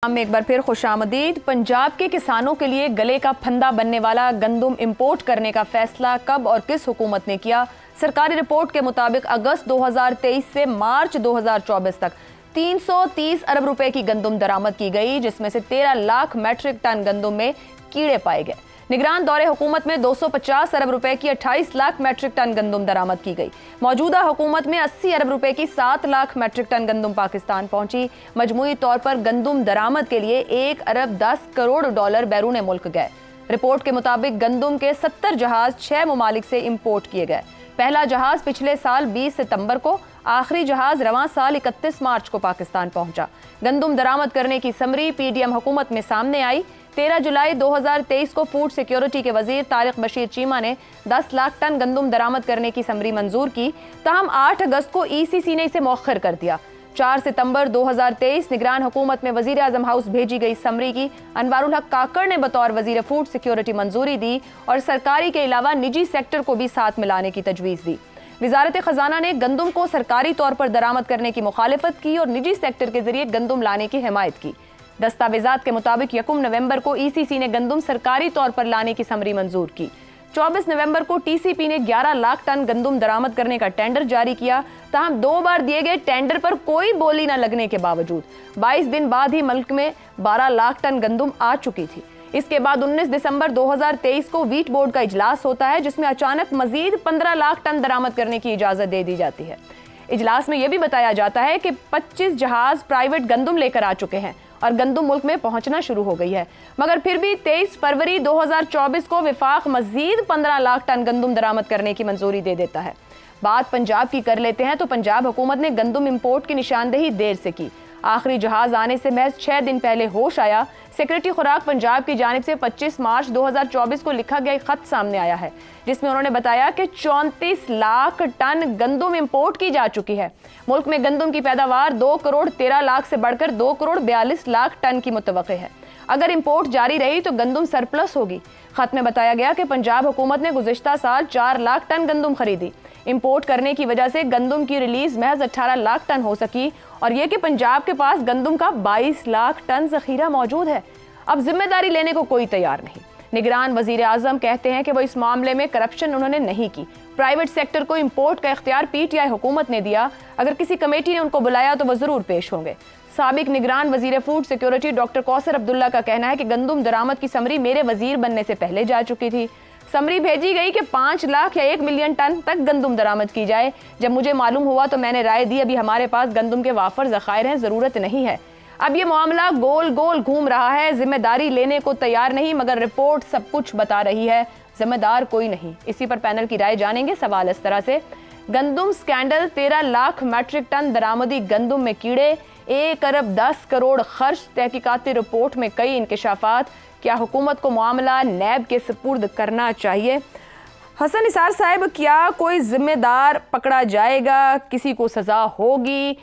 में एक बार फिर खुशामदीद। पंजाब के किसानों के लिए गले का फंदा बनने वाला गंदुम इंपोर्ट करने का फैसला कब और किस हुकूमत ने किया? सरकारी रिपोर्ट के मुताबिक अगस्त 2023 से मार्च 2024 तक 330 अरब रुपए की गंदुम दरामद की गई, जिसमें से 13 लाख मैट्रिक टन गंदुम में कीड़े पाए गए। निगरान दौरे हुकूमत में 250 अरब रुपए की 28 लाख मैट्रिक टन गंदुम दरामद की गई। मौजूदा हुकूमत में 80 अरब रुपए की 7 लाख मैट्रिक टन गंदुम पाकिस्तान पहुंची। मजमूई तौर पर गंदुम दरामद के लिए 1 अरब 10 करोड़ डॉलर बैरून मुल्क गए। रिपोर्ट के मुताबिक गंदुम के 70 जहाज 6 ममालिक से इम्पोर्ट किए गए। पहला जहाज पिछले साल 20 सितंबर को, आखिरी जहाज रवां साल 31 मार्च को पाकिस्तान पहुंचा। गंदुम दरामद करने की समरी पीडीएम हुकूमत में सामने आई। 13 जुलाई 2023 को फूड सिक्योरिटी के वजीर तारिक बशीर चीमा ने 10 लाख टन गंदुम दरामद करने की समरी मंजूर की। ताहम 8 अगस्त को ईसीसी ने इसे मौखर कर दिया। 4 सितंबर 2023 निगरान हुकूमत में वजीर आजम हाउस भेजी गई समरी की अनवारुल हक काकड़ ने बतौर वजीर फूड सिक्योरिटी मंजूरी दी और सरकारी के अलावा निजी सेक्टर को भी साथ मिलाने की तजवीज़ दी। वजारत खजाना ने गंदुम को सरकारी तौर पर दरामद करने की मुखालिफत की और निजी सेक्टर के जरिए गंदुम लाने की हिमायत की। दस्तावेजात के मुताबिक 1 नवंबर को ईसीसी ने गंदुम सरकारी तौर पर लाने की समरी मंजूर की। 24 नवंबर को टीसीपी ने 11 लाख टन गंदुम दरामद करने का टेंडर जारी किया। ताहम 2 बार दिए गए टेंडर पर कोई बोली न लगने के बावजूद 22 दिन बाद ही मुल्क में 12 लाख टन गंदुम आ चुकी थी। इसके बाद 19 दिसंबर 2023 को वीट बोर्ड का इजलास होता है, जिसमें अचानक मजीद 15 लाख टन दरामद करने की इजाजत दे दी जाती है। इजलास में यह भी बताया जाता है कि 25 जहाज प्राइवेट गंदुम लेकर आ चुके हैं और गंदुम मुल्क में पहुंचना शुरू हो गई है, मगर फिर भी 23 फरवरी 2024 को विफाक मजीद 15 लाख टन गंदुम दरामद करने की मंजूरी दे देता है। बात पंजाब की कर लेते हैं तो पंजाब हुकूमत ने गंदुम इंपोर्ट की निशानदेही देर से की। आखिरी जहाज आने से महज 6 दिन पहले होश आया। सेक्रेटरी खुराक पंजाब की जानिब से 25 मार्च 2024 को लिखा गया खत सामने आया है, जिसमें उन्होंने बताया कि 34 लाख टन गंदुम इंपोर्ट की जा चुकी है। मुल्क में गंदुम की पैदावार 2 करोड़ 13 लाख से बढ़कर 2 करोड़ 42 लाख टन की मुतवक्के है। अगर इंपोर्ट जारी रही तो गंदुम सरप्लस होगी। खत में बताया गया कि पंजाब हुकूमत ने गुज़िश्ता साल 4 लाख टन गंदुम खरीदी। इंपोर्ट करने की वजह से गंदुम की रिलीज महज 18 लाख टन हो सकी और यह कि पंजाब के पास गंदुम का 22 लाख टन जखीरा मौजूद है। अब जिम्मेदारी लेने को कोई तैयार नहीं। निगरान वजीर आजम कहते हैं कि वो इस मामले में करप्शन उन्होंने नहीं की। प्राइवेट सेक्टर को इंपोर्ट का इख्तियार पीटीआई हुकूमत ने दिया। अगर किसी कमेटी ने उनको बुलाया तो वह जरूर पेश होंगे। साबिक निगरान वजीर food security doctor Kausar Abdullah का कहना है कि गंदुम दरामद की समरी मेरे वजीर बनने से पहले जा चुकी थी। समरी भेजी गई कि 5 लाख या 1 मिलियन टन तक गंदुम दरामद की जाए। जब मुझे मालूम हुआ तो मैंने राय दी अभी हमारे पास गंदुम के वाफर ज़खायर हैं, ज़रूरत नहीं है। अब ये मामला गोल गोल घूम रहा है। जिम्मेदारी लेने को तैयार नहीं, मगर रिपोर्ट सब कुछ बता रही है। जिम्मेदार कोई नहीं। इसी पर पैनल की राय जानेंगे। सवाल इस तरह से, गंदुम स्कैंडल, 13 लाख मैट्रिक टन दरामदी गंदुम में कीड़े, 1 अरब 10 करोड़ खर्च, तहकीकाती रिपोर्ट में कई इंकशाफात। क्या हुकूमत को मामला नैब के सुपुर्द करना चाहिए? हसन निसार साहब, क्या कोई जिम्मेदार पकड़ा जाएगा? किसी को सजा होगी?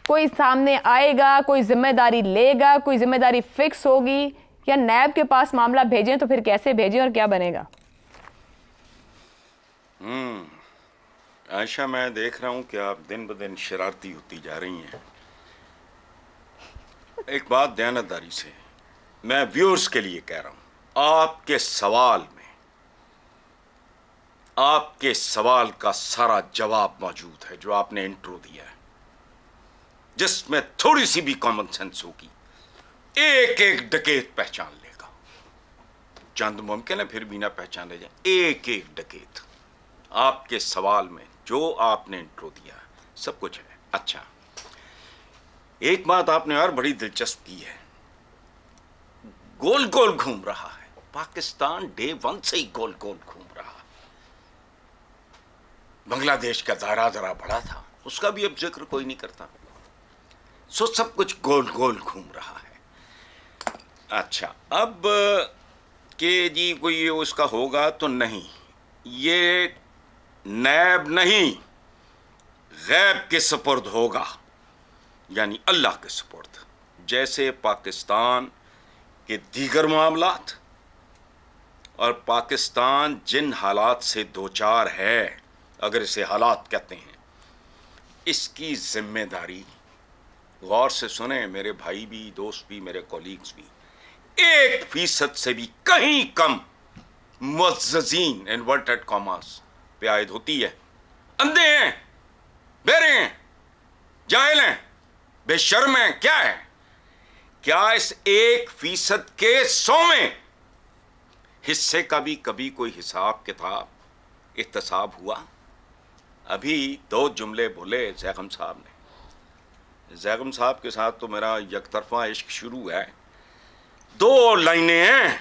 कोई सामने आएगा? कोई जिम्मेदारी लेगा? कोई जिम्मेदारी फिक्स होगी? या नैब के पास मामला भेजें तो फिर कैसे भेजें और क्या बनेगा? आयशा, मैं देख रहा हूं कि आप दिन ब दिन शरारती होती जा रही हैं। एक बात दयानतदारी से मैं व्यूअर्स के लिए कह रहा हूं, आपके सवाल का सारा जवाब मौजूद है जो आपने इंट्रो दिया है, जिसमें थोड़ी सी भी कॉमन सेंस होगी। एक एक डकैत पहचान लेगा। चंद मुमकिन है फिर भी ना पहचाने जाए। एक एक डकैत आपके सवाल में जो आपने इंट्रो दिया है सब कुछ है। अच्छा, एक बात आपने और बड़ी दिलचस्प की है, गोल गोल घूम रहा है। पाकिस्तान डे 1 से ही गोल गोल घूम रहा है। बांग्लादेश का दायरा जरा बड़ा था, उसका भी अब जिक्र कोई नहीं करता। सो सब कुछ गोल गोल घूम रहा है। अच्छा, अब के जी कोई उसका होगा तो नहीं, ये नैब नहीं गैब के सुपुर्द होगा, यानी अल्लाह के सुपुर्द। जैसे पाकिस्तान के दीगर मामलात और पाकिस्तान जिन हालात से दोचार है, अगर इसे हालात कहते हैं, इसकी जिम्मेदारी गौर से सुने मेरे भाई भी, दोस्त भी, मेरे कॉलीग्स भी, 1% से भी कहीं कम मुअज़्ज़ज़ीन इन्वर्टेड कॉमास पे आयद होती है। अंधे हैं, बेरे हैं, जाहिल हैं, बेशर्म हैं, क्या है? क्या इस 1% के 100वें हिस्से का भी कभी कोई हिसाब किताब, इख्तिसाब हुआ? अभी 2 जुमले बोले ज़ैगम साहब ने। ज़ैगम साहब के साथ तो मेरा यकतरफा इश्क शुरू है। 2 लाइनें हैं,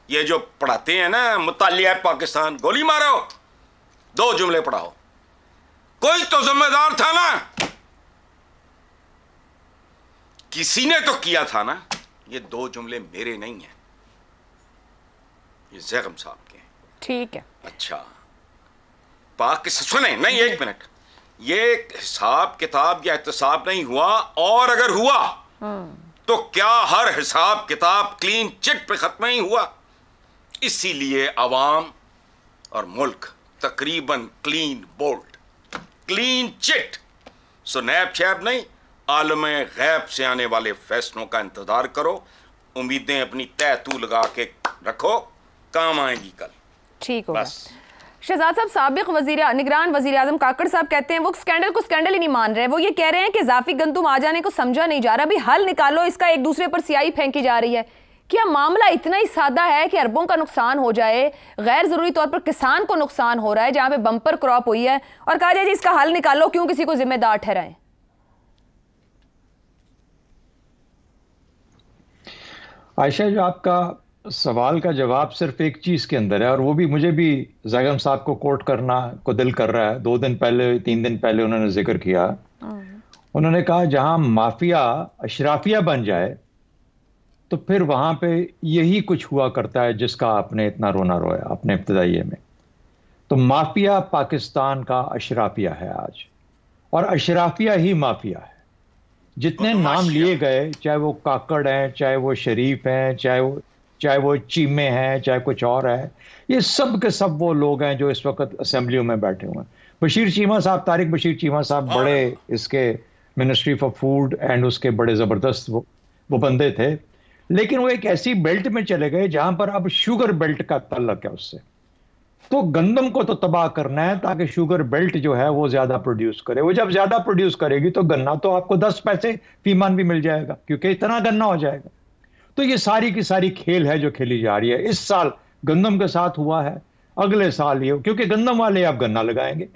ये जो पढ़ाते हैं ना, मुतालिया पाकिस्तान, गोली मारो, 2 जुमले पढ़ाओ। कोई तो जिम्मेदार था ना, किसी ने तो किया था ना। ये 2 जुमले मेरे नहीं हैं, ये ज़ैगम साहब के। ठीक है, अच्छा सुने, नहीं 1 मिनट, ये हिसाब किताब या एहतसाब नहीं हुआ, और अगर हुआ तो क्या हर हिसाब किताब क्लीन चिट पे खत्म नहीं हुआ? इसीलिए अवाम और मुल्क तकरीबन क्लीन बोल्ड, क्लीन चिट। सो नैब शैब नहीं, आलम गैब से आने वाले फैसलों का इंतजार करो। उम्मीदें अपनी तय तू लगा के रखो, काम आएंगी कल। ठीक होगा। शहजाद साहब, साबिक निगरान वजीर आजम काकड़ साहब कहते हैं वो स्कैंडल को स्कैंडल ही नहीं मान रहे। वो ये कह रहे हैं कि इजाफी गंदुम आ जाने को समझा नहीं जा रहा, अभी हल निकालो इसका, एक दूसरे पर स्याही फेंकी जा रही है। क्या मामला इतना ही सादा है कि अरबों का नुकसान हो जाए, गैर जरूरी तौर पर किसान को नुकसान हो रहा है जहां पे बम्पर क्रॉप हुई है, और कहा जाए जी इसका हल निकालो, क्यों किसी को जिम्मेदार ठहराएं? आयशा, जो आपका सवाल का जवाब सिर्फ एक चीज के अंदर है, और वो भी मुझे भी ज़ैगम साहब को कोट करना को दिल कर रहा है। 2 दिन पहले, 3 दिन पहले उन्होंने जिक्र किया, उन्होंने कहा जहां माफिया अशराफिया बन जाए तो फिर वहां पे यही कुछ हुआ करता है जिसका आपने इतना रोना रोया अपने इब्तिदाइये में। तो माफिया पाकिस्तान का अशराफिया है आज, और अशराफिया ही माफिया है। जितने नाम लिए गए, चाहे वो काकड़ हैं, चाहे वो शरीफ हैं, चाहे वो चीमे हैं, चाहे कुछ और है, ये सब के सब वो लोग हैं जो इस वक्त असेंबलियों में बैठे हुए हैं। बशीर चीमा साहब, तारिक बशीर चीमा साहब बड़े इसके मिनिस्ट्री फॉर फूड एंड उसके बड़े ज़बरदस्त वो बंदे थे, लेकिन वो एक ऐसी बेल्ट में चले गए जहां पर अब शुगर बेल्ट का ताल्लुक है उससे। तो गंदम को तो तबाह करना है ताकि शुगर बेल्ट जो है वो ज्यादा प्रोड्यूस करे। वो जब ज्यादा प्रोड्यूस करेगी तो गन्ना तो आपको 10 पैसे फीमान भी मिल जाएगा, क्योंकि इतना गन्ना हो जाएगा। तो ये सारी की सारी खेल है जो खेली जा रही है। इस साल गंदम के साथ हुआ है, अगले साल ये, क्योंकि गंदम वाले अब गन्ना लगाएंगे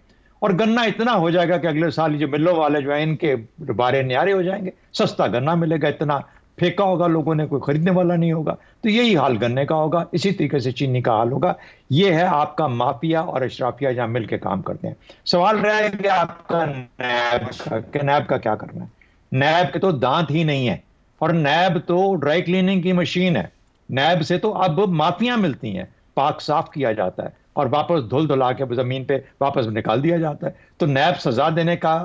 और गन्ना इतना हो जाएगा कि अगले साल जो मिलों वाले जो है इनके बारे न्यारे हो जाएंगे, सस्ता गन्ना मिलेगा, इतना फेंका होगा लोगों ने, कोई खरीदने वाला नहीं होगा। तो यही हाल गन्ने का होगा, इसी तरीके से चीनी का हाल होगा। ये है आपका माफिया और अशराफिया जहां मिलकर काम करते हैं। सवाल रहेगा आपका नैब का क्या करना है। नैब के तो दांत ही नहीं है, और नैब तो ड्राई क्लीनिंग की मशीन है। नैब से तो अब माफिया मिलती हैं, पाक साफ किया जाता है और वापस धुल धुला के जमीन पे वापस निकाल दिया जाता है। तो नैब सजा देने का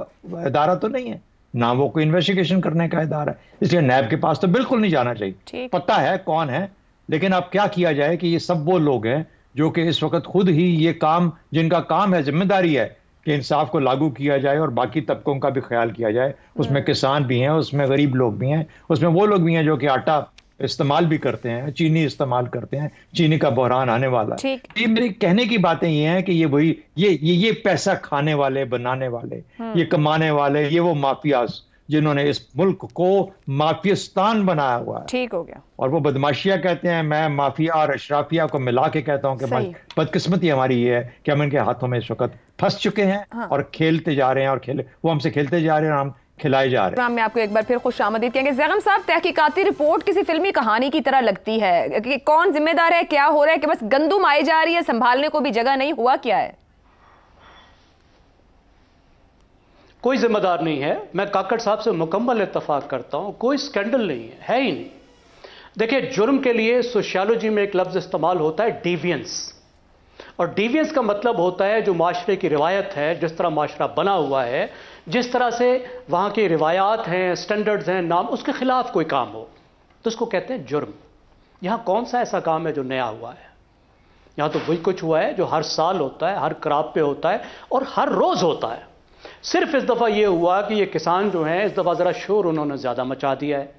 इदारा तो नहीं है, ना वो कोई इन्वेस्टिगेशन करने का इदारा है, इसलिए नैब के पास तो बिल्कुल नहीं जाना चाहिए। पता है कौन है, लेकिन अब क्या किया जाए कि ये सब वो लोग हैं जो कि इस वक्त खुद ही ये काम, जिनका काम है, जिम्मेदारी है कि इंसाफ को लागू किया जाए और बाकी तबकों का भी ख्याल किया जाए। उसमें किसान भी हैं, उसमें गरीब लोग भी हैं, उसमें वो लोग भी हैं जो कि आटा इस्तेमाल भी करते हैं, चीनी इस्तेमाल करते हैं। चीनी का बहरान आने वाला है। ये मेरे कहने की बातें ये हैं कि ये वही ये पैसा खाने वाले, बनाने वाले, ये कमाने वाले, ये वो माफियाज जिन्होंने इस मुल्क को माफियास्तान बनाया हुआ है। ठीक हो गया। और वो बदमाशिया कहते हैं, मैं माफिया और अशराफिया को मिला के कहता हूं कि बदकिस्मती हमारी ये है कि हम इनके हाथों में इस वक्त फंस चुके हैं और खेलते जा रहे हैं, और वो हमसे खेलते जा रहे हैं और हम खिलाए जा रहे हैं। मैं आपको एक बार फिर खुशामदीद कहेंगे। ज़ैगम साहब, तहकीकाती रिपोर्ट किसी फिल्मी कहानी की तरह लगती है कि कौन जिम्मेदार है, क्या हो रहा है, कि बस गंदुम आई जा रही है, संभालने को भी जगह नहीं, हुआ क्या है? कोई जिम्मेदार नहीं है। मैं काकड़ साहब से मुकम्मल इत्तफाक करता हूं, कोई स्कैंडल नहीं है ही नहीं। देखिए, जुर्म के लिए सोशियोलॉजी में एक लफ्ज इस्तेमाल होता है, डेवियंस। और डेवियंस का मतलब होता है जो माशरे की रिवायत है, जिस तरह माशरा बना हुआ है, जिस तरह से वहां की रिवायात हैं, स्टैंडर्ड्स हैं, नाम, उसके खिलाफ कोई काम हो, तो उसको कहते हैं जुर्म। यहां कौन सा ऐसा काम है जो नया हुआ है? यहां तो वही कुछ हुआ है जो हर साल होता है, हर क्रॉप पे होता है और हर रोज होता है। सिर्फ इस दफ़ा ये हुआ कि ये किसान जो हैं इस दफ़ा ज़रा शोर उन्होंने ज़्यादा मचा दिया है,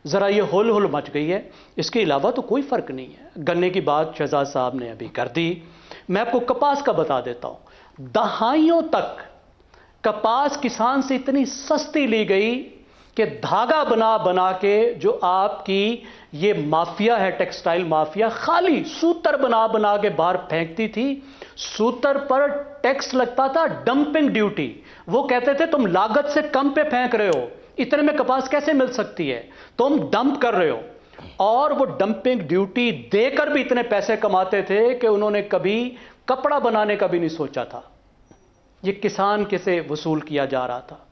ज़रा ये होल होल मच गई है। इसके अलावा तो कोई फ़र्क नहीं है। गन्ने की बात शहजाद साहब ने अभी कर दी। मैं आपको कपास का बता देता हूँ। दहाइयों तक कपास किसान से इतनी सस्ती ली गई कि धागा बना बना के जो आपकी ये माफिया है, टेक्सटाइल माफिया, खाली सूतर बना बना के बाहर फेंकती थी। सूतर पर टैक्स लगता था, डंपिंग ड्यूटी। वो कहते थे तुम लागत से कम पे फेंक रहे हो, इतने में कपास कैसे मिल सकती है, तुम डंप कर रहे हो। और वो डंपिंग ड्यूटी देकर भी इतने पैसे कमाते थे कि उन्होंने कभी कपड़ा बनाने का भी नहीं सोचा था। ये किसान के से वसूल किया जा रहा था।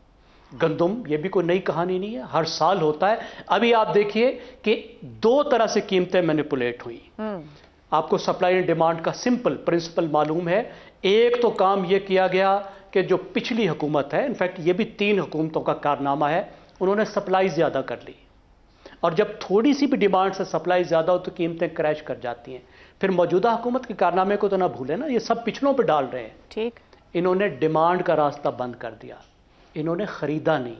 गंदम, ये भी कोई नई कहानी नहीं है, हर साल होता है। अभी आप देखिए कि दो तरह से कीमतें मैनिपुलेट हुई। आपको सप्लाई एंड डिमांड का सिंपल प्रिंसिपल मालूम है। एक तो काम यह किया गया कि जो पिछली हुकूमत है, इनफैक्ट ये भी 3 हुकूमतों का कारनामा है, उन्होंने सप्लाई ज्यादा कर ली। और जब थोड़ी सी भी डिमांड से सप्लाई ज्यादा हो तो कीमतें क्रैश कर जाती हैं। फिर मौजूदा हुकूमत के कारनामे को तो ना भूलें ना, ये सब पिछलों पे डाल रहे हैं। ठीक, इन्होंने डिमांड का रास्ता बंद कर दिया, इन्होंने खरीदा नहीं।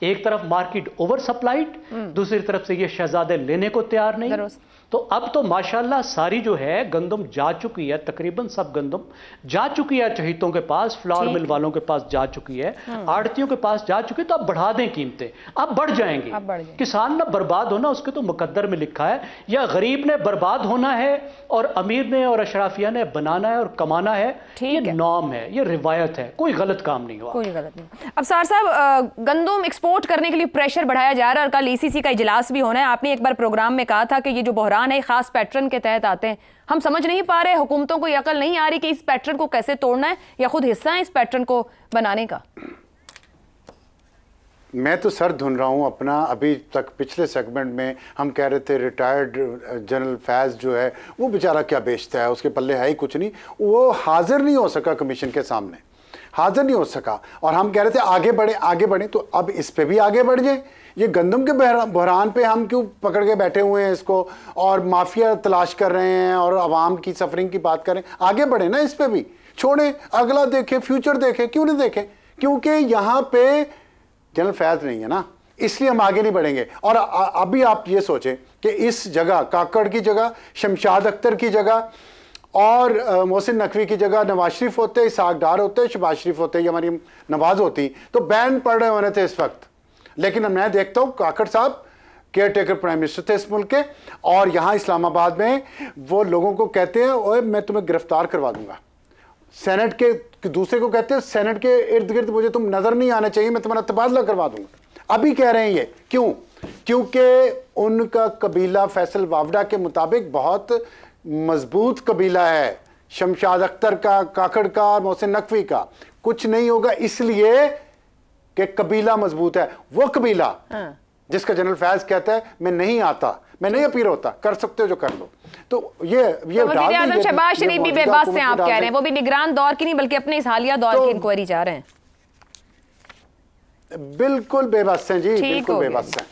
एक तरफ मार्केट ओवर सप्लाइड, दूसरी तरफ से ये शहजादे लेने को तैयार नहीं। तो अब तो माशाल्लाह सारी जो है गंदम जा चुकी है, तकरीबन सब गंदम जा चुकी है चहीतों के पास, फ्लावर मिल वालों के पास जा चुकी है, आड़तियों के पास जा चुकी है। तो अब बढ़ा दें कीमतें, अब बढ़ जाएंगी। किसान ना बर्बाद होना उसके तो मुकद्दर में लिखा है, या गरीब ने बर्बाद होना है और अमीर ने और अशराफिया ने बनाना है और कमाना है। ये नॉर्म है, ये रिवायत है, कोई गलत काम नहीं हुआ, कोई गलत नहीं। अब सार साहब, गंदम एक्सपोर्ट करने के लिए प्रेशर बढ़ाया जा रहा है और कल ईसीसी का इजलास भी होना है। आपने एक बार प्रोग्राम में कहा था कि ये जो बहरान है खास पैटर्न के तहत आते हैं। हम समझ नहीं पा रहे, हुकूमतों को ये अकल नहीं आ रही कि इस पैटर्न को कैसे तोड़ना है, या खुद हिस्सा है इस पैटर्न को बनाने का। मैं तो सर धुन रहा हूं अपना। अभी तक पिछले सेगमेंट में हम कह रहे थे रिटायर्ड जनरल फैज जो है वो बेचारा क्या बेचता है, उसके पल्ले है ही कुछ नहीं। वो हाजिर नहीं हो सका कमीशन के सामने, हाजिर नहीं हो सका। और हम कह रहे थे आगे बढ़े आगे बढ़े, तो अब इस पे भी आगे बढ़ जाए। ये गंदम के बहरान पे हम क्यों पकड़ के बैठे हुए हैं इसको, और माफिया तलाश कर रहे हैं और आवाम की सफरिंग की बात करें। आगे बढ़े ना, इस पे भी छोड़े, अगला देखे, फ्यूचर देखे, क्यों नहीं देखे? क्योंकि यहाँ पे जनरल फैज नहीं है ना, इसलिए हम आगे नहीं बढ़ेंगे। और अभी आप ये सोचें कि इस जगह काकड़ की जगह शमशाद अख्तर की जगह और मोहसिन नकवी की जगह नवाज शरीफ होते, इसाक डार होते, शहबाज शरीफ होते, या हमारी नवाज होती, तो बैन पड़ रहे होने थे इस वक्त। लेकिन मैं देखता हूं काकड़ साहब केयर टेकर प्राइम मिनिस्टर थे इस मुल्क के, और यहां इस्लामाबाद में वो लोगों को कहते हैं ओए मैं तुम्हें गिरफ्तार करवा दूंगा। सेनेट के दूसरे को कहते हैं सेनेट के इर्द गिर्द मुझे तुम नजर नहीं आना चाहिए, मैं तुम्हारा तबादला करवा दूंगा। अभी कह रहे हैं ये क्यों? क्योंकि उनका कबीला फैसल वावडा के मुताबिक बहुत मजबूत कबीला है, शमशाद अख्तर का, काकड़ का, मोहसिन नकवी का। कुछ नहीं होगा इसलिए कि कबीला मजबूत है। वो कबीला जिसका जनरल फैज कहता है मैं नहीं आता, मैं नहीं अपील होता, कर सकते हो जो कर लो। तो ये शहबाज शरीफ भी बेबस हैं, आप कह रहे हैं। वो भी निगरान दौर की नहीं बल्कि अपने इस हालिया दौर की इंक्वायरी जा रहे हैं। बिल्कुल बेबस हैं जी, बिल्कुल बेबस हैं।